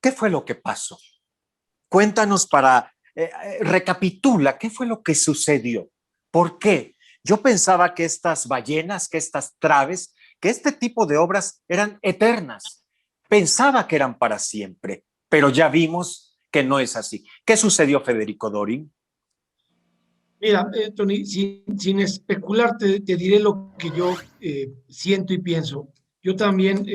¿Qué fue lo que pasó? Cuéntanos para, recapitula, ¿qué fue lo que sucedió? ¿Por qué? Yo pensaba que estas ballenas, que estas traves, que este tipo de obras eran eternas. Pensaba que eran para siempre, pero ya vimos que no es así. ¿Qué sucedió, Federico Dorin? Mira, Tony, sin especular, te diré lo que yo siento y pienso. Yo también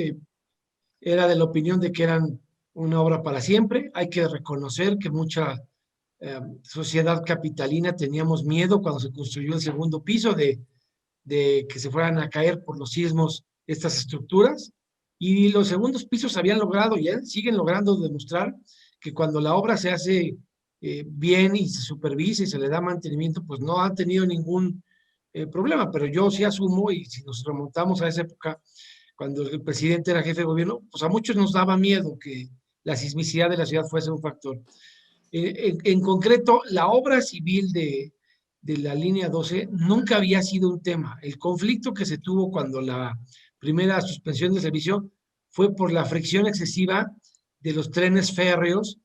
era de la opinión de que eran una obra para siempre. Hay que reconocer que mucha sociedad capitalina teníamos miedo cuando se construyó el segundo piso de que se fueran a caer por los sismos estas estructuras. Y los segundos pisos habían logrado y siguen logrando demostrar que cuando la obra se hace bien y se supervisa y se le da mantenimiento, pues no han tenido ningún problema. Pero yo sí asumo, y si nos remontamos a esa época, cuando el presidente era jefe de gobierno, pues a muchos nos daba miedo que la sismicidad de la ciudad fuese un factor. En concreto, la obra civil de la línea 12 nunca había sido un tema. El conflicto que se tuvo cuando la primera suspensión del servicio fue por la fricción excesiva de los trenes férreos,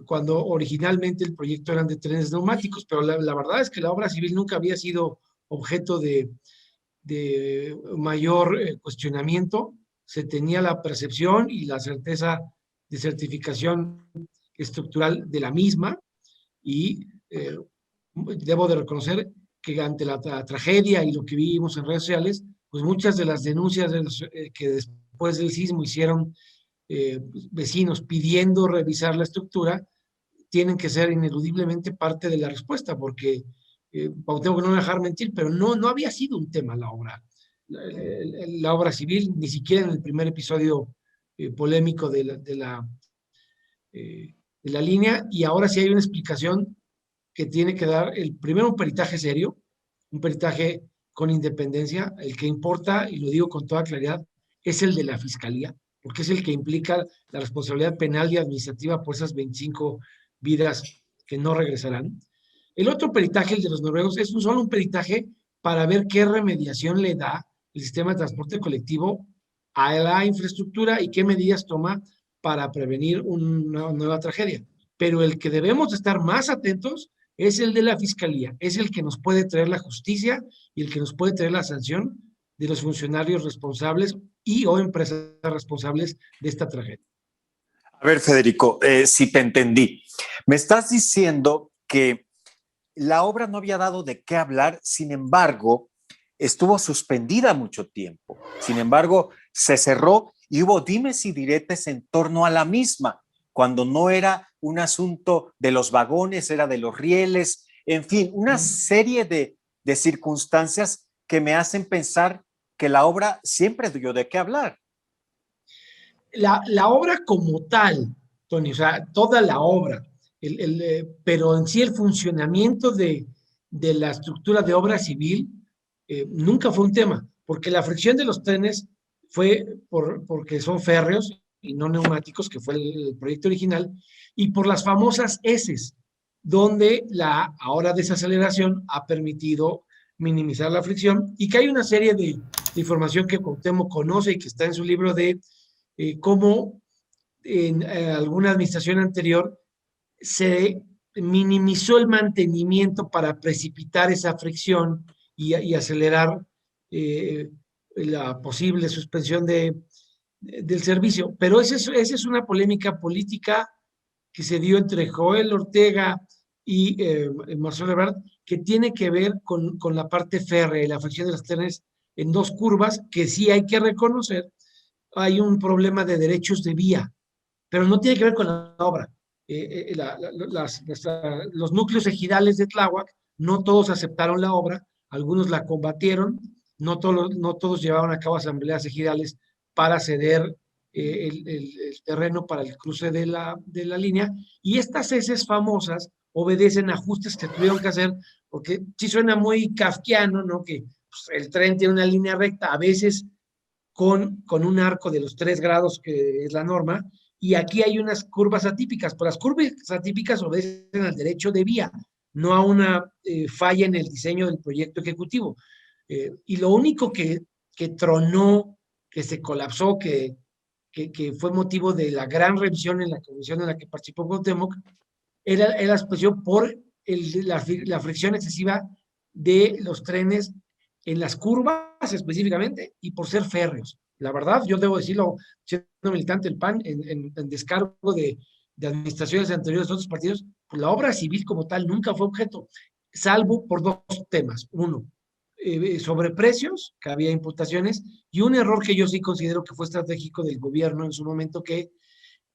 cuando originalmente el proyecto eran de trenes neumáticos, pero la verdad es que la obra civil nunca había sido objeto de mayor cuestionamiento. Se tenía la percepción y la certeza de certificación estructural de la misma y debo de reconocer que ante la tragedia y lo que vimos en redes sociales, pues muchas de las denuncias que después del sismo hicieron vecinos pidiendo revisar la estructura, tienen que ser ineludiblemente parte de la respuesta, porque tengo que no dejar mentir, pero no había sido un tema la obra. La obra civil, ni siquiera en el primer episodio polémico de la línea, y ahora sí hay una explicación que tiene que dar primero un peritaje serio, un peritaje con independencia. El que importa, y lo digo con toda claridad, es el de la fiscalía, porque es el que implica la responsabilidad penal y administrativa por esas 25 vidas que no regresarán. El otro peritaje, el de los noruegos, es solo un peritaje para ver qué remediación le da el sistema de transporte colectivo a la infraestructura y qué medidas toma para prevenir una nueva tragedia. Pero el que debemos estar más atentos es el de la fiscalía, es el que nos puede traer la justicia y el que nos puede traer la sanción de los funcionarios responsables y o empresas responsables de esta tragedia. A ver, Federico, si te entendí. Me estás diciendo que la obra no había dado de qué hablar, sin embargo, estuvo suspendida mucho tiempo. Sin embargo, se cerró y hubo dimes y diretes en torno a la misma, cuando no era un asunto de los vagones, era de los rieles, en fin, una serie de circunstancias que me hacen pensar que la obra siempre dio de qué hablar. La obra como tal, Tony, o sea, toda la obra, pero en sí el funcionamiento de la estructura de obra civil nunca fue un tema, porque la fricción de los trenes fue porque son férreos y no neumáticos, que fue el proyecto original, y por las famosas heces, donde la ahora desaceleración ha permitido minimizar la fricción, y que hay una serie de información que Cuauhtémoc conoce y que está en su libro de cómo en alguna administración anterior se minimizó el mantenimiento para precipitar esa fricción y acelerar la posible suspensión del servicio. Pero esa es una polémica política que se dio entre Joel Ortega y Marcelo Ebrard, que tiene que ver con la parte férrea y la fricción de los trenes en dos curvas, que sí hay que reconocer hay un problema de derechos de vía, pero no tiene que ver con la obra. Los núcleos ejidales de Tláhuac, no todos aceptaron la obra, algunos la combatieron, no todos llevaban a cabo asambleas ejidales para ceder el terreno para el cruce de la línea, y estas heces famosas obedecen a ajustes que tuvieron que hacer, porque sí suena muy kafkiano, ¿no? Que pues, el tren tiene una línea recta, a veces con un arco de los 3 grados, que es la norma, y aquí hay unas curvas atípicas, pero las curvas atípicas obedecen al derecho de vía, no a una falla en el diseño del proyecto ejecutivo. Y lo único que tronó, que se colapsó, que fue motivo de la gran revisión en la comisión en la que participó Cuauhtémoc, era la expresión por la fricción excesiva de los trenes en las curvas específicamente y por ser férreos. La verdad, yo debo decirlo, siendo militante del PAN, en descargo de administraciones anteriores de otros partidos, pues la obra civil como tal nunca fue objeto, salvo por dos temas. Uno, sobre precios, que había imputaciones, y un error que yo sí considero que fue estratégico del gobierno en su momento, que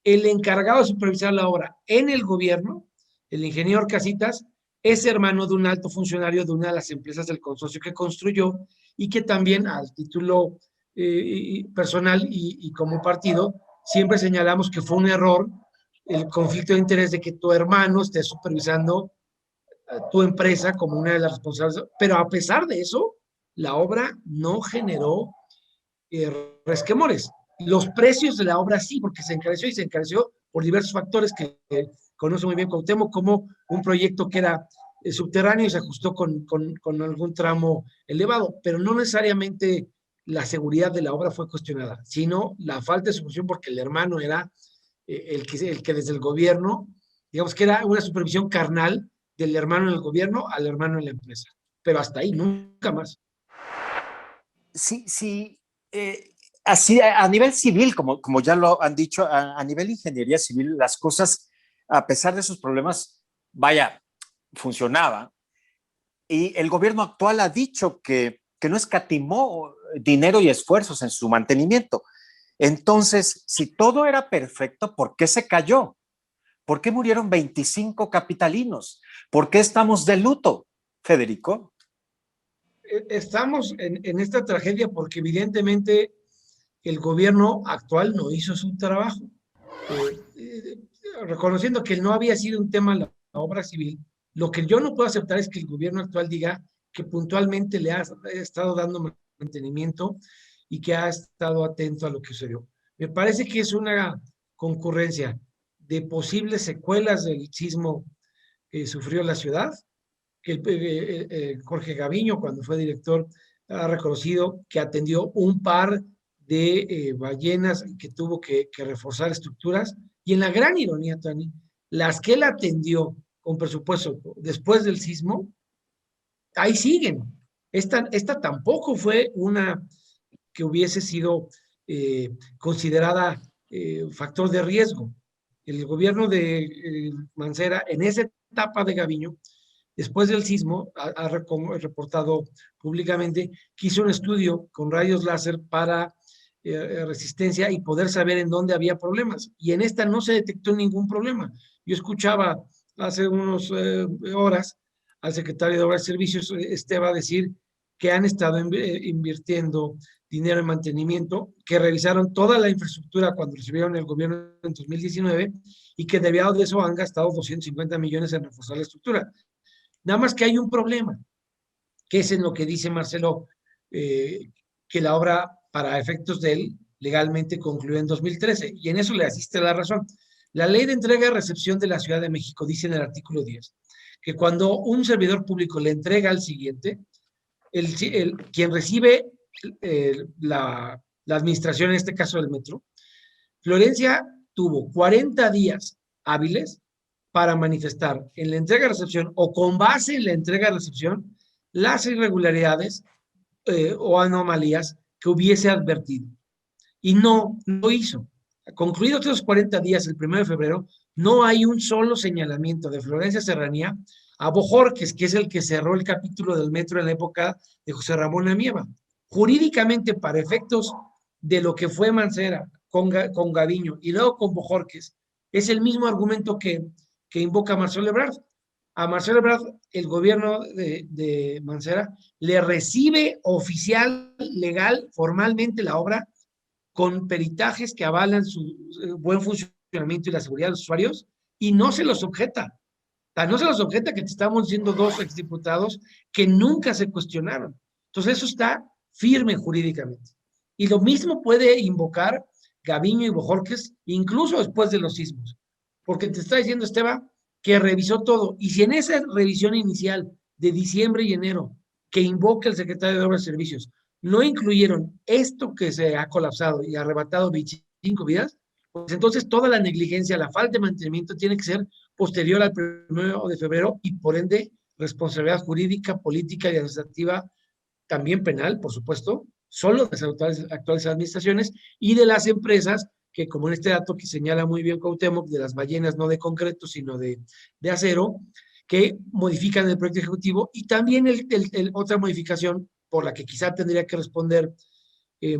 el encargado de supervisar la obra en el gobierno, el ingeniero Casitas, es hermano de un alto funcionario de una de las empresas del consorcio que construyó y que también al título personal y como partido siempre señalamos que fue un error el conflicto de interés de que tu hermano esté supervisando tu empresa como una de las responsables, pero a pesar de eso, la obra no generó resquemores. Los precios de la obra sí, porque se encareció y se encareció por diversos factores que conoce muy bien Cuauhtémoc, como un proyecto que era subterráneo y se ajustó con algún tramo elevado, pero no necesariamente la seguridad de la obra fue cuestionada, sino la falta de solución porque el hermano era el que desde el gobierno, digamos que era una supervisión carnal del hermano en el gobierno al hermano en la empresa, pero hasta ahí, nunca más. Sí, sí. Así a nivel civil, como ya lo han dicho, a nivel ingeniería civil, las cosas, a pesar de sus problemas, vaya, funcionaban. Y el gobierno actual ha dicho que no escatimó dinero y esfuerzos en su mantenimiento. Entonces, si todo era perfecto, ¿por qué se cayó? ¿Por qué murieron 25 capitalinos? ¿Por qué estamos de luto, Federico? Estamos en esta tragedia porque evidentemente el gobierno actual no hizo su trabajo. Eh, eh, Reconociendo que no había sido un tema la obra civil, lo que yo no puedo aceptar es que el gobierno actual diga que puntualmente le ha estado dando mantenimiento y que ha estado atento a lo que sucedió. Me parece que es una concurrencia de posibles secuelas del sismo que sufrió la ciudad, que Jorge Gaviño, cuando fue director, ha reconocido que atendió un par de ballenas que tuvo que reforzar estructuras, y en la gran ironía, Tony, las que él atendió con presupuesto después del sismo, ahí siguen. Esta tampoco fue una que hubiese sido considerada factor de riesgo. El gobierno de Mancera, en esa etapa de Gaviño, después del sismo, ha reportado públicamente que hizo un estudio con rayos láser para resistencia y poder saber en dónde había problemas. Y en esta no se detectó ningún problema. Yo escuchaba hace unas horas al secretario de Obras y Servicios, Esteba, decir que han estado invirtiendo dinero en mantenimiento, que revisaron toda la infraestructura cuando recibieron el gobierno en 2019 y que debido de eso han gastado 250 millones en reforzar la estructura. Nada más que hay un problema, que es en lo que dice Marcelo, que la obra, para efectos de él, legalmente concluyó en 2013, y en eso le asiste la razón. La ley de entrega y recepción de la Ciudad de México dice en el artículo 10 que cuando un servidor público le entrega al siguiente, quien recibe la administración, en este caso del metro, Florencia tuvo 40 días hábiles para manifestar en la entrega-recepción o con base en la entrega-recepción las irregularidades o anomalías que hubiese advertido. Y no lo hizo. Concluidos esos 40 días, el 1 de febrero, no hay un solo señalamiento de Florencia Serranía a Bojorques, que es el que cerró el capítulo del metro en la época de José Ramón Amieva. Jurídicamente, para efectos de lo que fue Mancera con Gaviño y luego con Bojorques, es el mismo argumento que invoca Marcelo Ebrard. A Marcelo Ebrard, el gobierno de Mancera le recibe oficial, legal, formalmente la obra con peritajes que avalan su buen funcionamiento y la seguridad de los usuarios y no se los objeta. No se los objeta que te estamos diciendo dos exdiputados que nunca se cuestionaron. Entonces eso está firme jurídicamente. Y lo mismo puede invocar Gaviño y Bojorquez, incluso después de los sismos. Porque te está diciendo Esteban que revisó todo. Y si en esa revisión inicial de diciembre y enero que invoca el secretario de Obras y Servicios no incluyeron esto que se ha colapsado y arrebatado 25 vidas, pues entonces toda la negligencia, la falta de mantenimiento tiene que ser posterior al 1 de febrero y por ende responsabilidad jurídica, política y administrativa, también penal, por supuesto, solo de las actuales administraciones y de las empresas que, como en este dato que señala muy bien Cuauhtémoc, de las ballenas no de concreto, sino de acero, que modifican el proyecto ejecutivo y también otra modificación por la que quizá tendría que responder eh,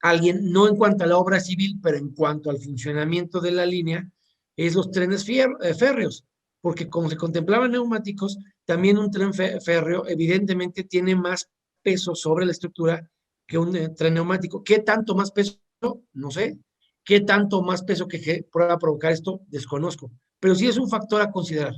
alguien, no en cuanto a la obra civil, pero en cuanto al funcionamiento de la línea, es los trenes férreos, porque como se contemplaban neumáticos, también un tren férreo evidentemente tiene más peso sobre la estructura que un tren neumático. ¿Qué tanto más peso? No sé. ¿Qué tanto más peso que pueda provocar esto? Desconozco. Pero sí es un factor a considerar.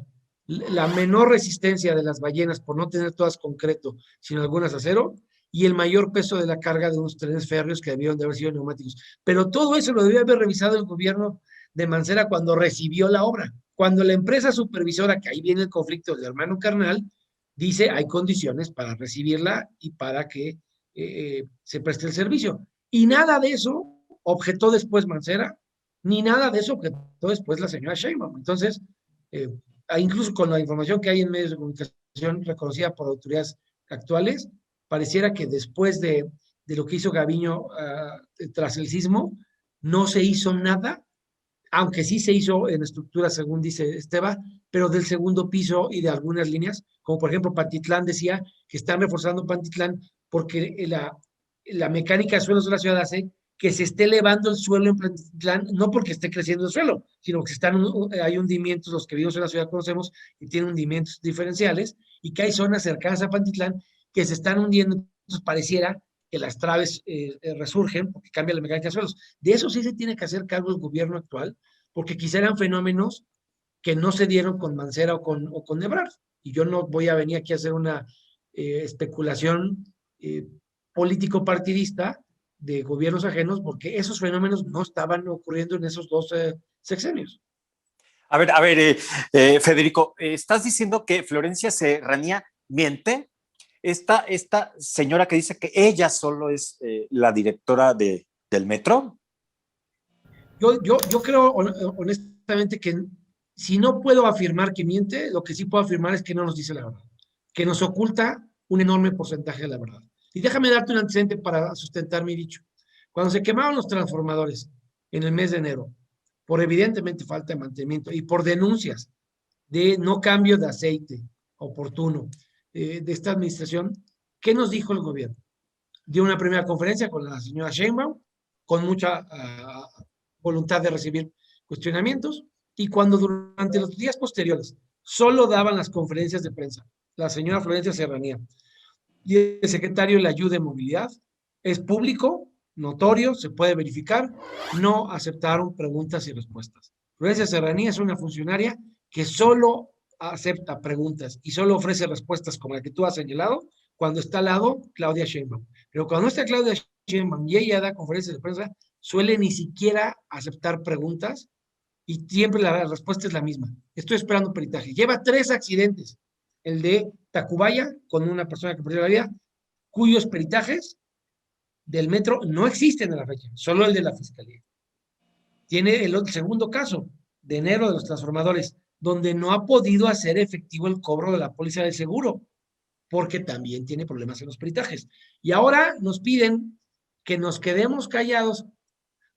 La menor resistencia de las ballenas por no tener todas concreto, sino algunas acero, y el mayor peso de la carga de unos trenes férreos que debieron de haber sido neumáticos. Pero todo eso lo debió haber revisado el gobierno de Mancera cuando recibió la obra. Cuando la empresa supervisora, que ahí viene el conflicto del hermano carnal, dice hay condiciones para recibirla y para que se preste el servicio. Y nada de eso objetó después Mancera, ni nada de eso objetó después la señora Sheinbaum. Entonces, incluso con la información que hay en medios de comunicación reconocida por autoridades actuales, pareciera que después de lo que hizo Gaviño tras el sismo, no se hizo nada, aunque sí se hizo en estructura, según dice Esteba, pero del segundo piso y de algunas líneas, como por ejemplo Pantitlán decía que están reforzando Pantitlán porque la mecánica de suelos de la ciudad hace que se esté elevando el suelo en Pantitlán, no porque esté creciendo el suelo, sino que hay hundimientos, los que vivimos en la ciudad conocemos, y tienen hundimientos diferenciales, y que hay zonas cercanas a Pantitlán que se están hundiendo, entonces pareciera que las traves resurgen porque cambia la mecánica de suelos. De eso sí se tiene que hacer cargo el gobierno actual, porque quizá eran fenómenos que no se dieron con Mancera o con Ebrard. Y yo no voy a venir aquí a hacer una especulación político-partidista de gobiernos ajenos, porque esos fenómenos no estaban ocurriendo en esos dos sexenios. A ver, Federico, ¿estás diciendo que Florencia Serranía miente? Esta señora que dice que ella solo es la directora del metro. Yo creo honestamente que si no puedo afirmar que miente, lo que sí puedo afirmar es que no nos dice la verdad, que nos oculta un enorme porcentaje de la verdad. Y déjame darte un antecedente para sustentar mi dicho. Cuando se quemaban los transformadores en el mes de enero, por evidentemente falta de mantenimiento y por denuncias de no cambio de aceite oportuno de esta administración, ¿qué nos dijo el gobierno? Dio una primera conferencia con la señora Sheinbaum, con mucha voluntad de recibir cuestionamientos, y cuando durante los días posteriores solo daban las conferencias de prensa, la señora Florencia Serranía y el secretario de la Ayuda de Movilidad, es público, notorio, se puede verificar, no aceptaron preguntas y respuestas. Florencia Serranía es una funcionaria que solo acepta preguntas y solo ofrece respuestas como la que tú has señalado cuando está al lado Claudia Sheinbaum. Pero cuando está Claudia Sheinbaum y ella da conferencias de prensa, suele ni siquiera aceptar preguntas y siempre la respuesta es la misma. Estoy esperando peritaje. Lleva 3 accidentes. El de Tacubaya con una persona que perdió la vida, cuyos peritajes del metro no existen a la fecha, solo el de la fiscalía. Tiene el segundo caso de enero de los transformadores, donde no ha podido hacer efectivo el cobro de la póliza del seguro, porque también tiene problemas en los peritajes. Y ahora nos piden que nos quedemos callados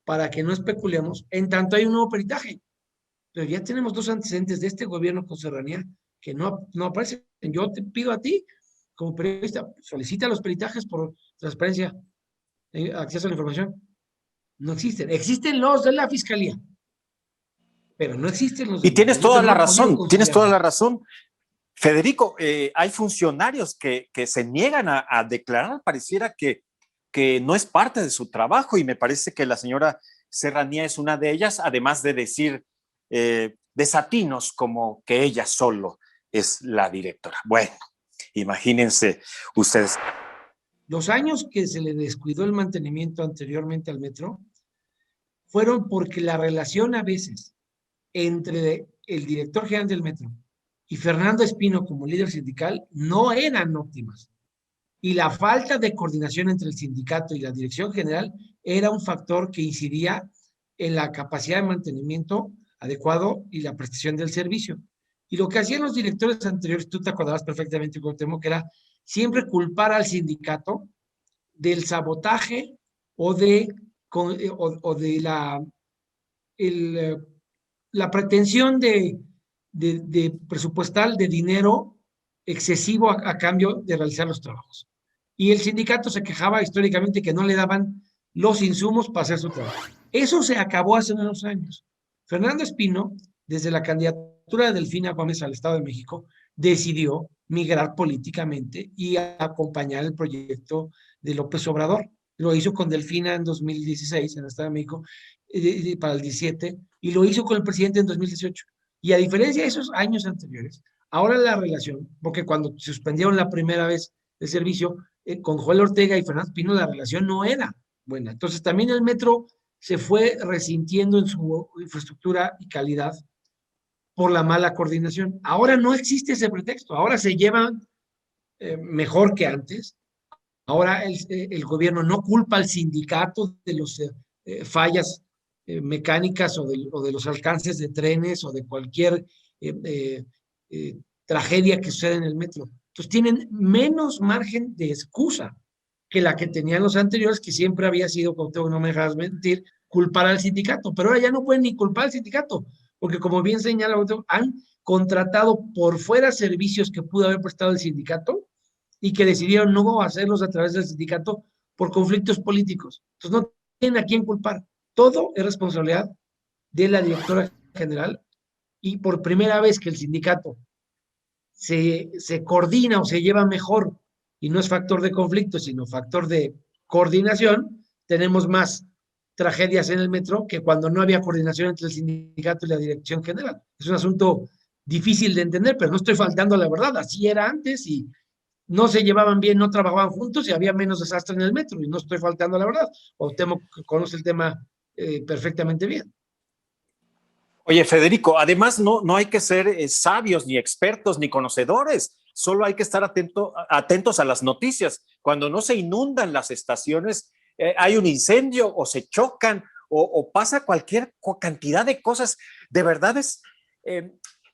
para que no especulemos en tanto hay un nuevo peritaje. Pero ya tenemos 2 antecedentes de este gobierno con Serranía que no aparecen. Yo te pido a ti, como periodista, solicita los peritajes por transparencia, acceso a la información. No existen. Existen los de la fiscalía, pero no existen los Y del metro. tienes toda la No razón, tienes toda la razón. Federico, hay funcionarios que se niegan a declarar, pareciera que no es parte de su trabajo, y me parece que la señora Serranía es una de ellas, además de decir desatinos como que ella solo es la directora. Bueno, imagínense ustedes. Los años que se le descuidó el mantenimiento anteriormente al metro, fueron porque la relación a veces entre el director general del metro y Fernando Espino como líder sindical no eran óptimas. Y la falta de coordinación entre el sindicato y la dirección general era un factor que incidía en la capacidad de mantenimiento adecuado y la prestación del servicio. Y lo que hacían los directores anteriores, tú te acordarás perfectamente, Cuauhtémoc, que era siempre culpar al sindicato del sabotaje o de el, la pretensión de presupuestal de dinero excesivo a cambio de realizar los trabajos. Y el sindicato se quejaba históricamente que no le daban los insumos para hacer su trabajo. Eso se acabó hace unos años. Fernando Espino, desde la candidatura de Delfina Gómez al Estado de México, decidió migrar políticamente y acompañar el proyecto de López Obrador. Lo hizo con Delfina en 2016 en el Estado de México, para el 17, y lo hizo con el presidente en 2018. Y a diferencia de esos años anteriores, ahora la relación, porque cuando suspendieron la primera vez el servicio, con Joel Ortega y Fernando Pino la relación no era buena. Entonces también el metro se fue resintiendo en su infraestructura y calidad por la mala coordinación. Ahora no existe ese pretexto, ahora se llevan mejor que antes. Ahora el gobierno no culpa al sindicato de las fallas mecánicas o de los alcances de trenes o de cualquier eh, eh, tragedia que sucede en el metro. Entonces tienen menos margen de excusa que la que tenían los anteriores, que siempre había sido, como no me dejas mentir, culpar al sindicato. Pero ahora ya no pueden ni culpar al sindicato, porque como bien señala, han contratado por fuera servicios que pudo haber prestado el sindicato y que decidieron no hacerlos a través del sindicato por conflictos políticos. Entonces no tienen a quién culpar. Todo es responsabilidad de la directora general y por primera vez que el sindicato se coordina o se lleva mejor y no es factor de conflicto, sino factor de coordinación, tenemos más tragedias en el metro que cuando no había coordinación entre el sindicato y la dirección general. Es un asunto difícil de entender, pero no estoy faltando a la verdad, así era antes y no se llevaban bien, no trabajaban juntos y había menos desastre en el metro, y no estoy faltando a la verdad. O temo que conoce el tema perfectamente bien. Oye, Federico, además no hay que ser sabios, ni expertos, ni conocedores. Solo hay que estar atentos a las noticias. Cuando no se inundan las estaciones, hay un incendio o se chocan o pasa cualquier cantidad de cosas. De verdad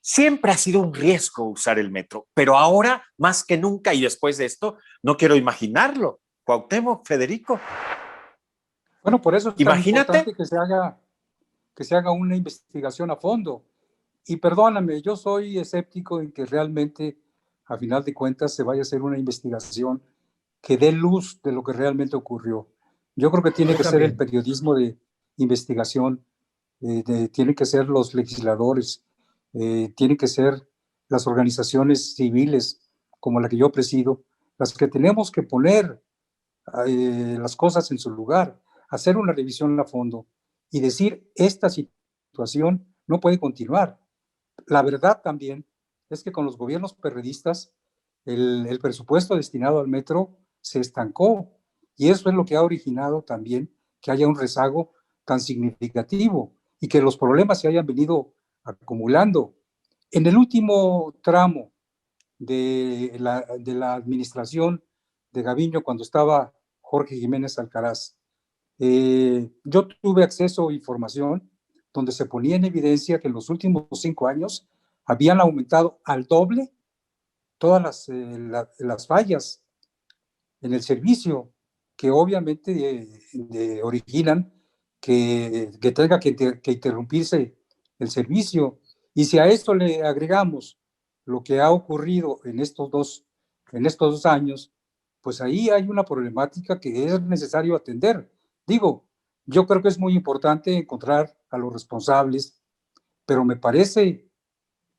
siempre ha sido un riesgo usar el metro, pero ahora más que nunca y después de esto, no quiero imaginarlo. Cuauhtémoc, Federico. Bueno, por eso es tan Imagínate. importante que se haga una investigación a fondo. Y perdóname, yo soy escéptico en que realmente, a final de cuentas, se vaya a hacer una investigación que dé luz de lo que realmente ocurrió. Yo creo que tiene que ser el periodismo de investigación, tienen que ser los legisladores, tienen que ser las organizaciones civiles como la que yo presido, las que tenemos que poner las cosas en su lugar, hacer una revisión a fondo y decir, esta situación no puede continuar. La verdad también es que con los gobiernos perredistas el presupuesto destinado al metro se estancó y eso es lo que ha originado también que haya un rezago tan significativo y que los problemas se hayan venido acumulando. En el último tramo de la administración de Gaviño, cuando estaba Jorge Jiménez Alcaraz, yo tuve acceso a información donde se ponía en evidencia que en los últimos 5 años habían aumentado al doble todas las fallas en el servicio, que obviamente originan que tenga que interrumpirse el servicio. Y si a esto le agregamos lo que ha ocurrido en estos dos años, pues ahí hay una problemática que es necesario atender. Digo, yo creo que es muy importante encontrar a los responsables, pero me parece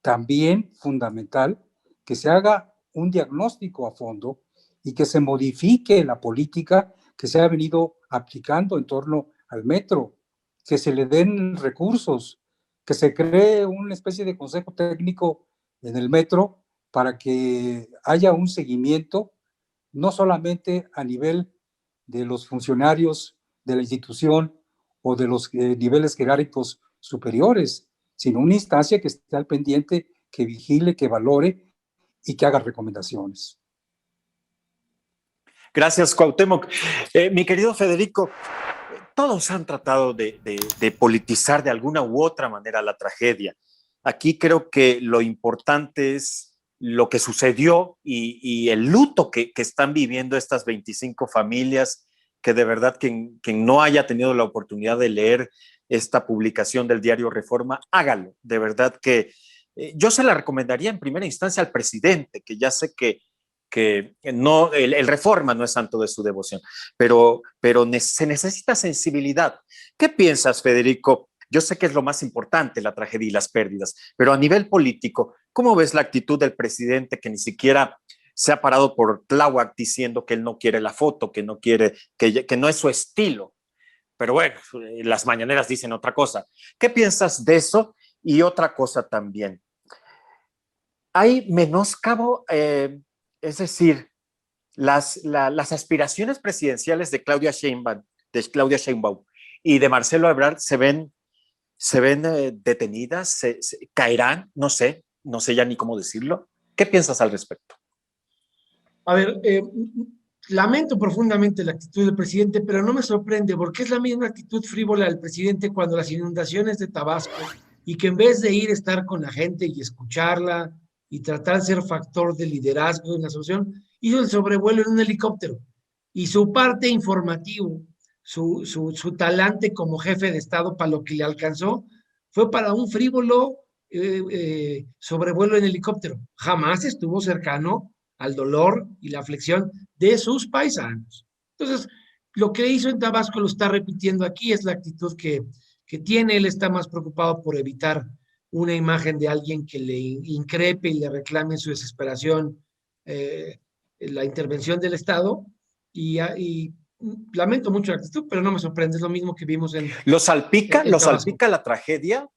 también fundamental que se haga un diagnóstico a fondo y que se modifique la política que se ha venido aplicando en torno al metro, que se le den recursos, que se cree una especie de consejo técnico en el metro para que haya un seguimiento, no solamente a nivel de los funcionarios de la institución o de los niveles jerárquicos superiores, sino una instancia que esté al pendiente, que vigile, que valore y que haga recomendaciones. Gracias, Cuauhtémoc. Mi querido Federico, todos han tratado de politizar de alguna u otra manera la tragedia. Aquí creo que lo importante es lo que sucedió y el luto que están viviendo estas 25 familias, que de verdad quien no haya tenido la oportunidad de leer esta publicación del diario Reforma, hágalo. De verdad que yo se la recomendaría en primera instancia al presidente, que ya sé que no, el Reforma no es santo de su devoción, pero se necesita sensibilidad. ¿Qué piensas, Federico? Yo sé que es lo más importante, la tragedia y las pérdidas, pero a nivel político, ¿cómo ves la actitud del presidente que ni siquiera se ha parado por Tláhuac diciendo que él no quiere la foto, que no quiere, que no es su estilo? Pero bueno, las mañaneras dicen otra cosa. ¿Qué piensas de eso? Y otra cosa también. Hay menoscabo, es decir, las aspiraciones presidenciales de Claudia Sheinbaum y de Marcelo Ebrard se ven detenidas, se caerán, no sé ya ni cómo decirlo. ¿Qué piensas al respecto? A ver, lamento profundamente la actitud del presidente, pero no me sorprende porque es la misma actitud frívola del presidente cuando las inundaciones de Tabasco, y que en vez de ir a estar con la gente y escucharla y tratar de ser factor de liderazgo en la solución, hizo el sobrevuelo en un helicóptero. Y su parte informativo, su talante como jefe de Estado para lo que le alcanzó, fue para un frívolo sobrevuelo en helicóptero. Jamás estuvo cercano al dolor y la aflicción de sus paisanos. Entonces, lo que hizo en Tabasco lo está repitiendo aquí, es la actitud que tiene. Él está más preocupado por evitar una imagen de alguien que le increpe y le reclame en su desesperación la intervención del Estado, y lamento mucho la actitud, pero no me sorprende, es lo mismo que vimos en ¿Lo salpica Tabasco. la tragedia?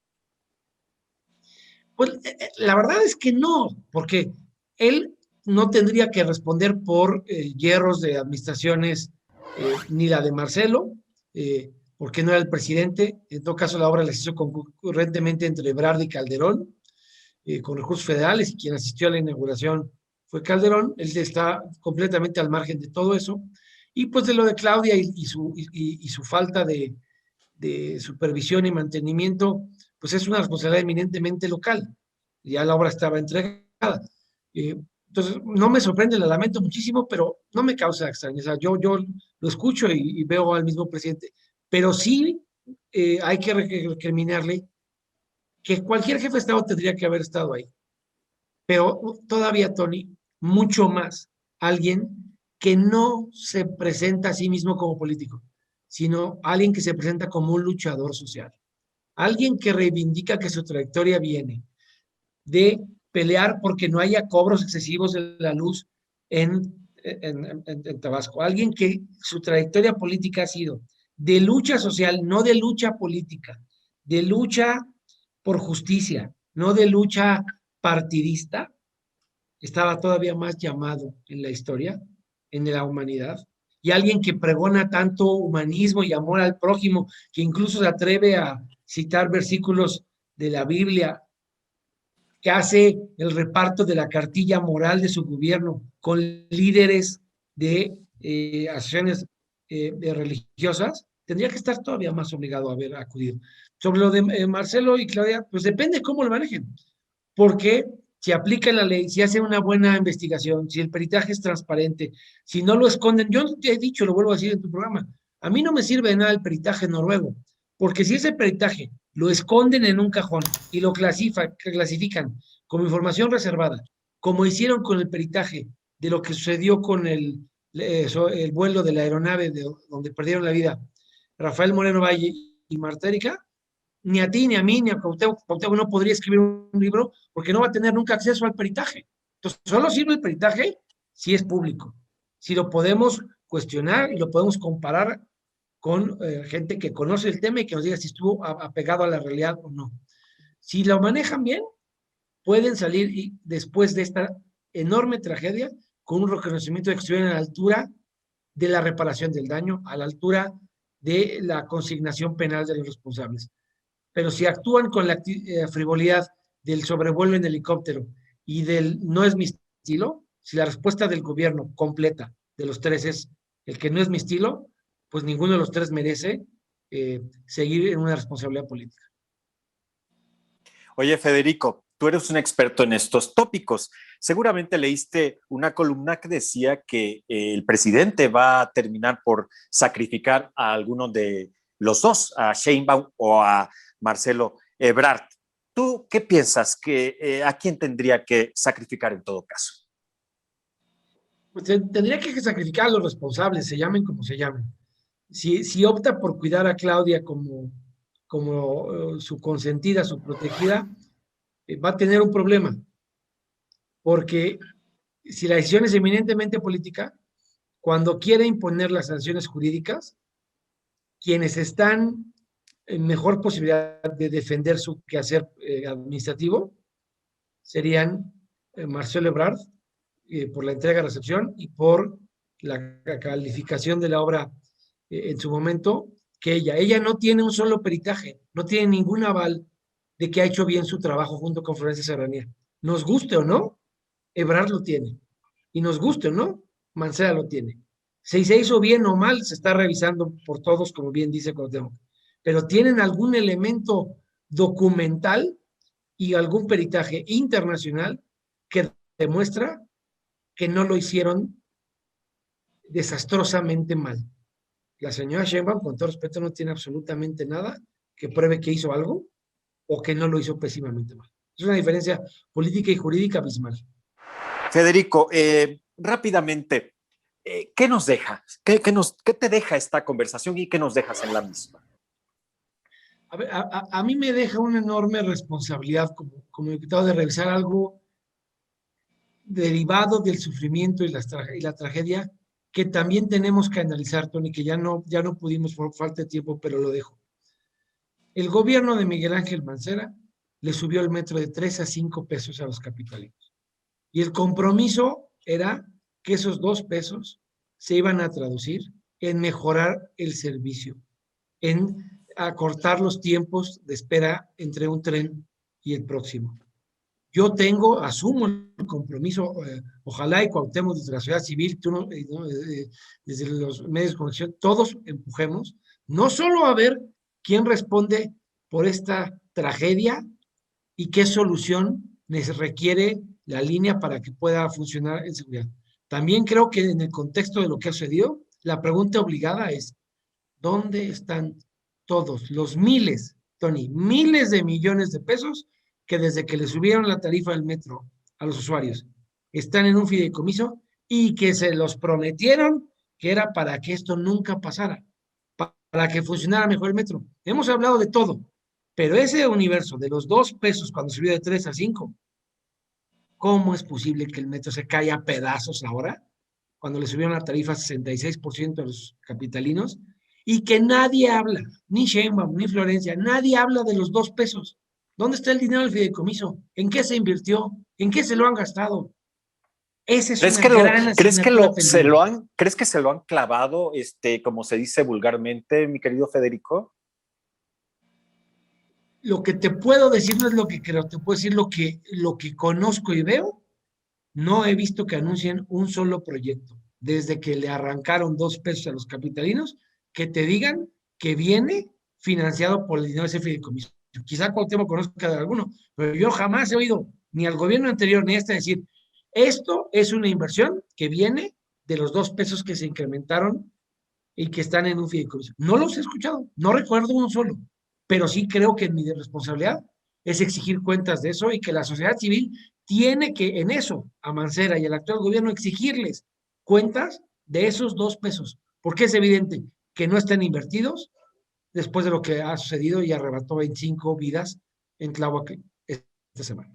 Pues la verdad es que no, porque él no tendría que responder por hierros de administraciones, ni la de Marcelo, porque no era el presidente. En todo caso, la obra la hizo concurrentemente entre Ebrard y Calderón, con recursos federales, y quien asistió a la inauguración fue Calderón. Él está completamente al margen de todo eso. Y pues de lo de Claudia y su falta de supervisión y mantenimiento, pues es una responsabilidad eminentemente local. Ya la obra estaba entregada. Entonces, no me sorprende, la lamento muchísimo, pero no me causa extrañeza. Yo lo escucho y veo al mismo presidente. Pero sí hay que recriminarle que cualquier jefe de Estado tendría que haber estado ahí. Pero todavía, Tony, mucho más alguien que no se presenta a sí mismo como político, sino alguien que se presenta como un luchador social. Alguien que reivindica que su trayectoria viene de pelear porque no haya cobros excesivos de la luz en Tabasco. Alguien que su trayectoria política ha sido de lucha social, no de lucha política, de lucha por justicia, no de lucha partidista. Estaba todavía más llamado en la historia, en la humanidad. Y alguien que pregona tanto humanismo y amor al prójimo, que incluso se atreve a citar versículos de la Biblia, que hace el reparto de la cartilla moral de su gobierno con líderes de asociaciones religiosas, tendría que estar todavía más obligado a haber acudido. Sobre lo de Marcelo y Claudia, pues depende cómo lo manejen, porque si aplican la ley, si hacen una buena investigación, si el peritaje es transparente, si no lo esconden. Yo te he dicho, lo vuelvo a decir en tu programa, a mí no me sirve de nada el peritaje noruego, porque si ese peritaje lo esconden en un cajón y lo clasifican como información reservada, como hicieron con el peritaje de lo que sucedió con el vuelo de la aeronave donde perdieron la vida Rafael Moreno Valle y Marta Erika, ni a ti, ni a mí, ni a Cuauhtémoc no podría escribir un libro porque no va a tener nunca acceso al peritaje. Entonces, solo sirve el peritaje si es público, si lo podemos cuestionar y lo podemos comparar con gente que conoce el tema y que nos diga si estuvo apegado a la realidad o no. Si lo manejan bien, pueden salir después de esta enorme tragedia con un reconocimiento de que estuvieron a la altura de la reparación del daño, a la altura de la consignación penal de los responsables. Pero si actúan con la frivolidad del sobrevuelo en helicóptero y del no es mi estilo, si la respuesta del gobierno completa de los tres es el que no es mi estilo, pues ninguno de los tres merece seguir en una responsabilidad política. Oye, Federico, tú eres un experto en estos tópicos. Seguramente leíste una columna que decía que el presidente va a terminar por sacrificar a alguno de los dos, a Sheinbaum o a Marcelo Ebrard. ¿Tú qué piensas? ¿A quién tendría que sacrificar en todo caso? Pues tendría que sacrificar a los responsables, se llamen como se llamen. Si opta por cuidar a Claudia como su consentida, su protegida, va a tener un problema, porque si la decisión es eminentemente política, cuando quiere imponer las sanciones jurídicas, quienes están en mejor posibilidad de defender su quehacer administrativo serían Marcelo Ebrard, por la entrega-recepción y por la calificación de la obra en su momento, que ella no tiene un solo peritaje, no tiene ningún aval de que ha hecho bien su trabajo junto con Florencia Serranía. Nos guste o no, Ebrard lo tiene. Y nos guste o no, Mancera lo tiene. Si se hizo bien o mal, se está revisando por todos, como bien dice Cuauhtémoc. Pero tienen algún elemento documental y algún peritaje internacional que demuestra que no lo hicieron desastrosamente mal. La señora Sheinbaum, con todo respeto, no tiene absolutamente nada que pruebe que hizo algo o que no lo hizo pésimamente mal. Es una diferencia política y jurídica abismal. Federico, rápidamente, ¿qué nos deja? ¿Qué te deja esta conversación y qué nos dejas en la misma? A mí me deja una enorme responsabilidad como diputado de revisar algo derivado del sufrimiento y la tragedia que también tenemos que analizar, Tony, que ya no pudimos por falta de tiempo, pero lo dejo. El gobierno de Miguel Ángel Mancera le subió el metro de 3 a 5 pesos a los capitalinos. Y el compromiso era que esos 2 pesos se iban a traducir en mejorar el servicio, en acortar los tiempos de espera entre un tren y el próximo. Yo asumo el compromiso, ojalá y Cuauhtémoc desde la sociedad civil, desde los medios de comunicación, todos empujemos, no solo a ver quién responde por esta tragedia y qué solución requiere la línea para que pueda funcionar en seguridad. También creo que en el contexto de lo que ha sucedido, la pregunta obligada es, ¿dónde están todos los miles, Tony, miles de millones de pesos que desde que le subieron la tarifa del metro a los usuarios están en un fideicomiso y que se los prometieron que era para que esto nunca pasara, para que funcionara mejor el metro? Hemos hablado de todo, pero ese universo de los 2 pesos cuando subió de 3 a 5, ¿cómo es posible que el metro se caiga a pedazos ahora, cuando le subieron la tarifa 66% a los capitalinos, y que nadie habla, ni Sheinbaum, ni Florencia, nadie habla de los 2 pesos? ¿Dónde está el dinero del fideicomiso? ¿En qué se invirtió? ¿En qué se lo han gastado? Esa es una gran asignatura pendiente. ¿Crees que se lo han clavado, como se dice vulgarmente, mi querido Federico? Lo que te puedo decir no es lo que creo, te puedo decir lo que conozco y veo. No he visto que anuncien un solo proyecto, desde que le arrancaron 2 pesos a los capitalinos, que te digan que viene financiado por el dinero de ese fideicomiso. Quizá Cuauhtémoc conozca de alguno, pero yo jamás he oído ni al gobierno anterior ni a este decir, esto es una inversión que viene de los 2 pesos que se incrementaron y que están en un fideicomiso. No los he escuchado, no recuerdo uno solo, pero sí creo que mi responsabilidad es exigir cuentas de eso y que la sociedad civil tiene que en eso, a Mancera y al actual gobierno, exigirles cuentas de esos 2 pesos, porque es evidente que no están invertidos después de lo que ha sucedido y arrebató 25 vidas en Tláhuac esta semana.